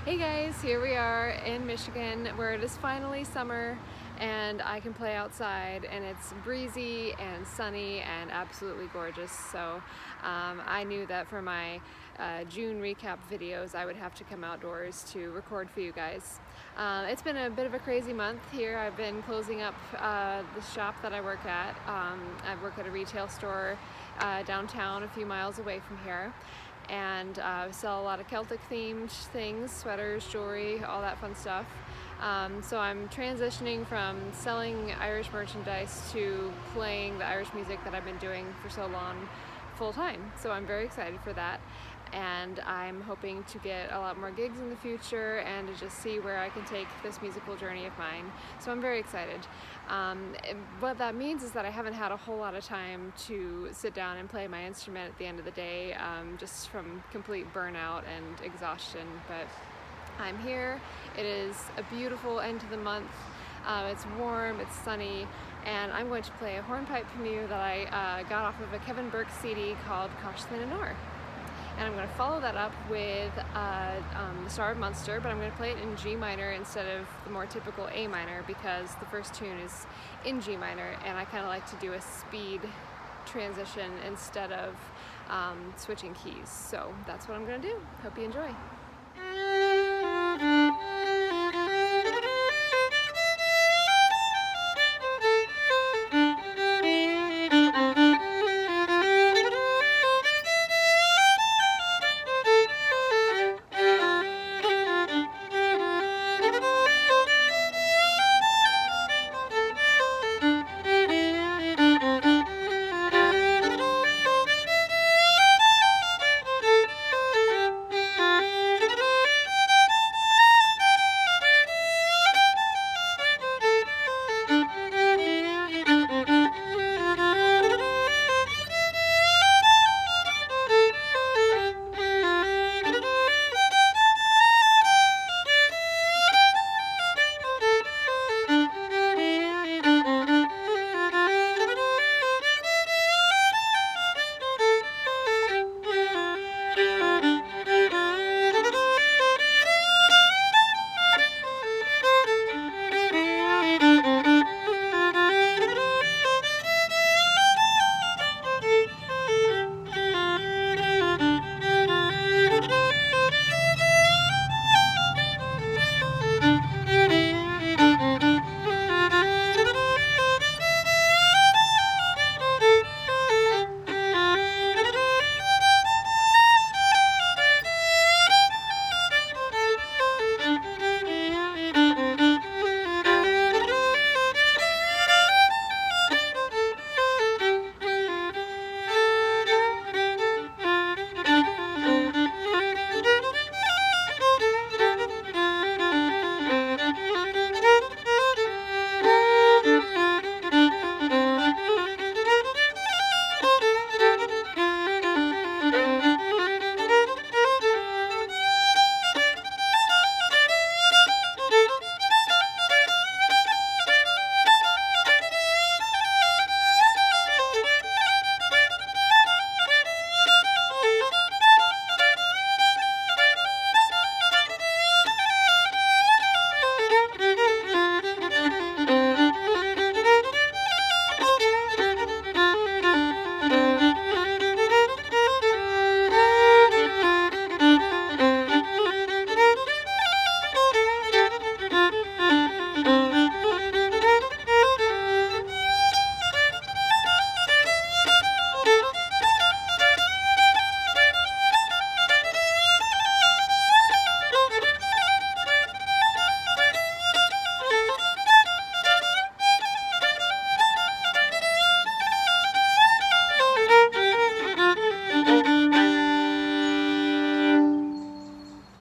Hey guys, here we are in Michigan where it is finally summer and I can play outside and it's breezy and sunny and absolutely gorgeous. So I knew that for my June recap videos I would have to come outdoors to record for you guys. It's been a bit of a crazy month here. I've been closing up the shop that I work at. I work at a retail store downtown a few miles away from here. And we sell a lot of Celtic themed things, sweaters, jewelry, all that fun stuff. So I'm transitioning from selling Irish merchandise to playing the Irish music that I've been doing for so long full time. So I'm very excited for that. And I'm hoping to get a lot more gigs in the future and to just see where I can take this musical journey of mine. So I'm very excited. What that means is that I haven't had a whole lot of time to sit down and play my instrument at the end of the day, just from complete burnout and exhaustion. But I'm here. It is a beautiful end to the month. It's warm, it's sunny, and I'm going to play a hornpipe premiere that I got off of a Kevin Burke CD called Caisleán. And I'm going to follow that up with the Star of Munster, but I'm going to play it in G minor instead of the more typical A minor because the first tune is in G minor, and I kind of like to do a speed transition instead of switching keys. So that's what I'm going to do. Hope you enjoy.